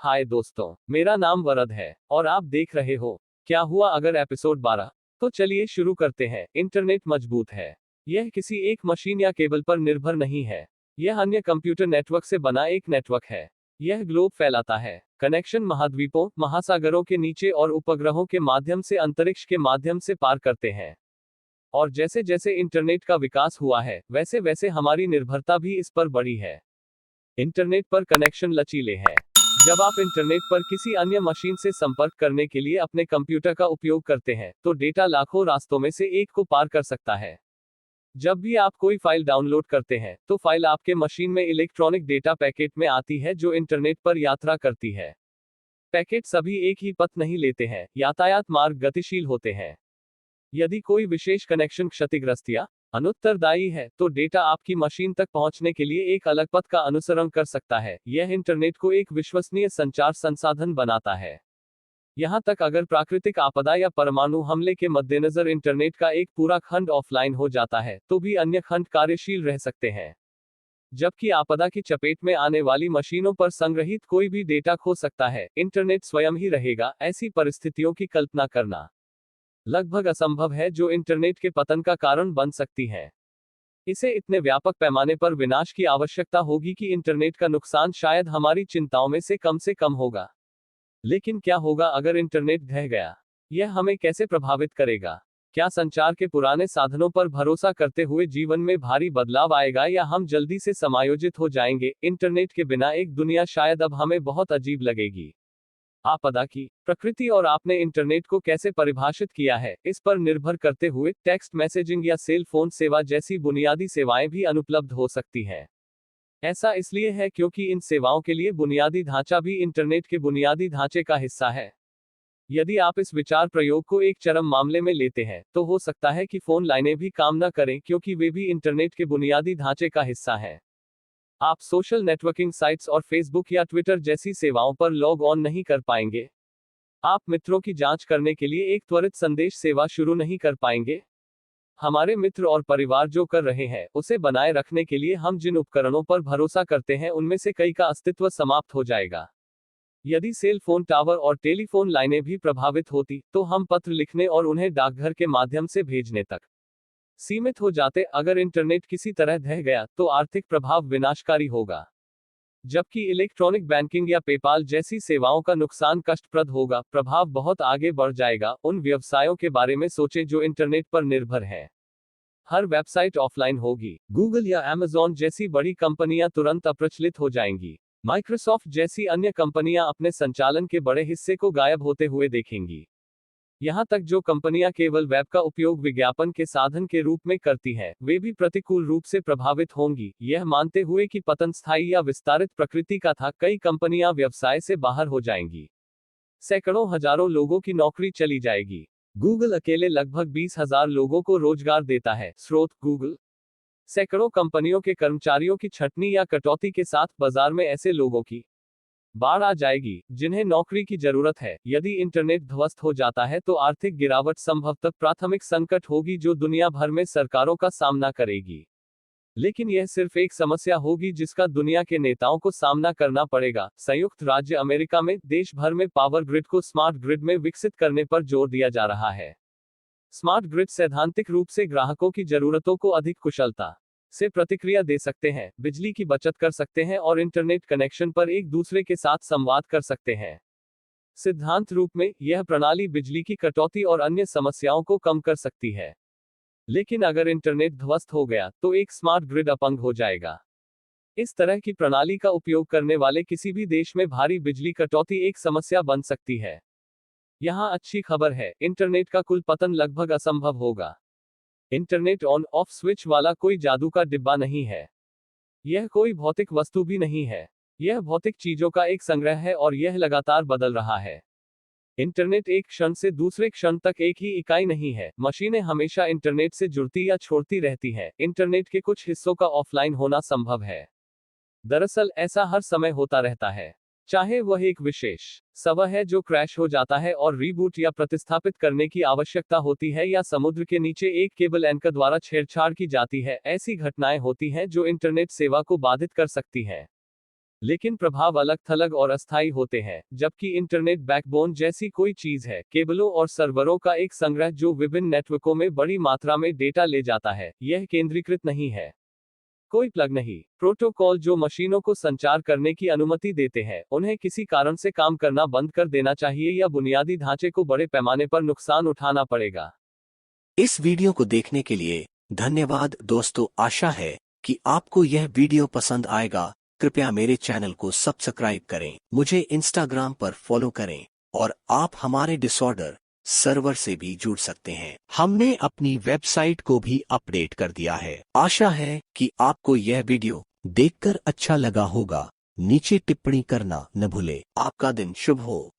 हाय दोस्तों, मेरा नाम वरद है और आप देख रहे हो क्या हुआ अगर एपिसोड 12। तो चलिए शुरू करते हैं। इंटरनेट मजबूत है। यह किसी एक मशीन या केबल पर निर्भर नहीं है। यह अन्य कंप्यूटर नेटवर्क से बना एक नेटवर्क है। यह ग्लोब फैलाता है। कनेक्शन महाद्वीपों, महासागरों के नीचे और उपग्रहों के माध्यम से अंतरिक्ष के माध्यम से पार करते हैं। और जैसे जैसे इंटरनेट का विकास हुआ है, वैसे वैसे हमारी निर्भरता भी इस पर बढ़ी है। इंटरनेट पर कनेक्शन लचीले हैं। जब आप इंटरनेट पर किसी अन्य मशीन से संपर्क करने के लिए अपने कंप्यूटर का उपयोग करते हैं, तो डेटा लाखों रास्तों में से एक को पार कर सकता है। जब भी आप कोई फाइल डाउनलोड करते हैं, तो फाइल आपके मशीन में इलेक्ट्रॉनिक डेटा पैकेट में आती है जो इंटरनेट पर यात्रा करती है। पैकेट सभी एक ही पथ नहीं लेते हैं, यातायात मार्ग गतिशील होते हैं। यदि कोई विशेष कनेक्शन क्षतिग्रस्त या अनुत्तरदायी है, तो डेटा आपकी मशीन तक पहुंचने के लिए एक अलग पथ का अनुसरण कर सकता है। यह इंटरनेट को एक विश्वसनीय संचार संसाधन बनाता है। यहां तक अगर प्राकृतिक आपदा या परमाणु हमले के मद्देनजर इंटरनेट का एक पूरा खंड ऑफलाइन हो जाता है, तो भी अन्य खंड कार्यशील रह सकते हैं। जबकि आपदा की चपेट में आने वाली मशीनों पर संग्रहित कोई भी डेटा खो सकता है, इंटरनेट स्वयं ही रहेगा। ऐसी परिस्थितियों की कल्पना करना लगभग असंभव है, जो इंटरनेट के पतन का कारण बन सकती हैं। इसे इतने व्यापक पैमाने पर विनाश की आवश्यकता होगी कि इंटरनेट का नुकसान शायद हमारी चिंताओं में से कम होगा। लेकिन क्या होगा अगर इंटरनेट ढह गया? यह हमें कैसे प्रभावित करेगा? क्या संचार के पुराने साधनों पर भरोसा करते हुए जीवन में भारी बदलाव आएगा, या हम जल्दी से समायोजित हो जाएंगे? इंटरनेट के बिना एक दुनिया शायद अब हमें बहुत अजीब लगेगी। आपदा की प्रकृति और आपने इंटरनेट को कैसे परिभाषित किया है, इस पर निर्भर करते हुए टेक्स्ट मैसेजिंग या सेल फोन सेवा जैसी बुनियादी सेवाएं भी अनुपलब्ध हो सकती हैं। ऐसा इसलिए है क्योंकि इन सेवाओं के लिए बुनियादी ढांचा भी इंटरनेट के बुनियादी ढांचे का हिस्सा है। यदि आप इस विचार प्रयोग को एक चरम मामले में लेते हैं, तो हो सकता है कि फोन लाइनें भी काम न करें, क्योंकि वे भी इंटरनेट के बुनियादी ढांचे का हिस्सा हैं। आप सोशल नेटवर्किंग साइट्स और फेसबुक या ट्विटर जैसी सेवाओं पर लॉग ऑन नहीं कर पाएंगे। आप मित्रों की जांच करने के लिए एक त्वरित संदेश सेवा शुरू नहीं कर पाएंगे। हमारे मित्र और परिवार जो कर रहे हैं, उसे बनाए रखने के लिए हम जिन उपकरणों पर भरोसा करते हैं, उनमें से कई का अस्तित्व समाप्त हो जाएगा। यदि सेल फोन टावर और टेलीफोन लाइनें भी प्रभावित होती, तो हम पत्र लिखने और उन्हें डाकघर के माध्यम से भेजने तक सीमित हो जाते। अगर इंटरनेट किसी तरह ढह गया, तो आर्थिक प्रभाव विनाशकारी होगा। जबकि इलेक्ट्रॉनिक बैंकिंग या पेपाल जैसी सेवाओं का नुकसान कष्टप्रद होगा, प्रभाव बहुत आगे बढ़ जाएगा। उन व्यवसायों के बारे में सोचें जो इंटरनेट पर निर्भर हैं। हर वेबसाइट ऑफलाइन होगी। गूगल या अमेज़न जैसी बड़ी कंपनियां तुरंत अप्रचलित हो जाएंगी। माइक्रोसॉफ्ट जैसी अन्य कंपनियां अपने संचालन के बड़े हिस्से को गायब होते हुए देखेंगी। यहां तक जो कंपनियां केवल वेब का उपयोग विज्ञापन के साधन के रूप में करती हैं, वे भी प्रतिकूल रूप से प्रभावित होंगी। यह मानते हुए कि पतन स्थायी या विस्तारित प्रकृति का था, कई कंपनियां व्यवसाय से बाहर हो जाएंगी। सैकड़ों हजारों लोगों की नौकरी चली जाएगी। गूगल अकेले लगभग 20,000 लोगों को रोजगार देता है। स्रोत गूगल। सैकड़ों कंपनियों के कर्मचारियों की छंटनी या कटौती के साथ बाजार में ऐसे लोगों की बाढ़ आ जाएगी जिन्हें नौकरी की जरूरत है। यदि इंटरनेट ध्वस्त हो जाता है, तो आर्थिक गिरावट संभवतः प्राथमिक संकट होगी जो दुनिया भर में सरकारों का सामना करेगी। लेकिन यह सिर्फ एक समस्या होगी जिसका दुनिया के नेताओं को सामना करना पड़ेगा। संयुक्त राज्य अमेरिका में देश भर में पावर ग्रिड को स्मार्ट ग्रिड में विकसित करने पर जोर दिया जा रहा है। स्मार्ट ग्रिड सैद्धांतिक रूप से ग्राहकों की जरूरतों को अधिक कुशलता से प्रतिक्रिया दे सकते हैं, बिजली की बचत कर सकते हैं और इंटरनेट कनेक्शन पर एक दूसरे के साथ संवाद कर सकते हैं। सिद्धांत रूप में यह प्रणाली बिजली की कटौती और अन्य समस्याओं को कम कर सकती है। लेकिन अगर इंटरनेट ध्वस्त हो गया, तो एक स्मार्ट ग्रिड अपंग हो जाएगा। इस तरह की प्रणाली का उपयोग करने वाले किसी भी देश में भारी बिजली कटौती एक समस्या बन सकती है। यहां अच्छी खबर है, इंटरनेट का कुल पतन लगभग असंभव होगा। इंटरनेट ऑन ऑफ स्विच वाला कोई जादू का डिब्बा नहीं है। यह कोई भौतिक वस्तु भी नहीं है। यह भौतिक चीजों का एक संग्रह है और यह लगातार बदल रहा है। इंटरनेट एक क्षण से दूसरे क्षण तक एक ही इकाई नहीं है। मशीनें हमेशा इंटरनेट से जुड़ती या छोड़ती रहती हैं। इंटरनेट के कुछ हिस्सों का ऑफलाइन होना संभव है। दरअसल ऐसा हर समय होता रहता है। चाहे वह एक विशेष सर्वर है जो क्रैश हो जाता है और रीबूट या प्रतिस्थापित करने की आवश्यकता होती है, या समुद्र के नीचे एक केबल एंकर द्वारा छेड़छाड़ की जाती है। ऐसी घटनाएं होती हैं जो इंटरनेट सेवा को बाधित कर सकती हैं। लेकिन प्रभाव अलग थलग और अस्थायी होते हैं। जबकि इंटरनेट बैकबोन जैसी कोई चीज है, केबलों और सर्वरों का एक संग्रह जो विभिन्न नेटवर्कों में बड़ी मात्रा में डेटा ले जाता है। यह केंद्रीकृत नहीं है। कोई प्लग नहीं। प्रोटोकॉल जो मशीनों को संचार करने की अनुमति देते हैं, उन्हें किसी कारण से काम करना बंद कर देना चाहिए या बुनियादी ढांचे को बड़े पैमाने पर नुकसान उठाना पड़ेगा। इस वीडियो को देखने के लिए धन्यवाद दोस्तों। आशा है कि आपको यह वीडियो पसंद आएगा। कृपया मेरे चैनल को सब्सक्राइब करें, मुझे इंस्टाग्राम पर फॉलो करें और आप हमारे डिसऑर्डर सर्वर से भी जुड़ सकते हैं। हमने अपनी वेबसाइट को भी अपडेट कर दिया है। आशा है कि आपको यह वीडियो देखकर अच्छा लगा होगा। नीचे टिप्पणी करना न भूले। आपका दिन शुभ हो।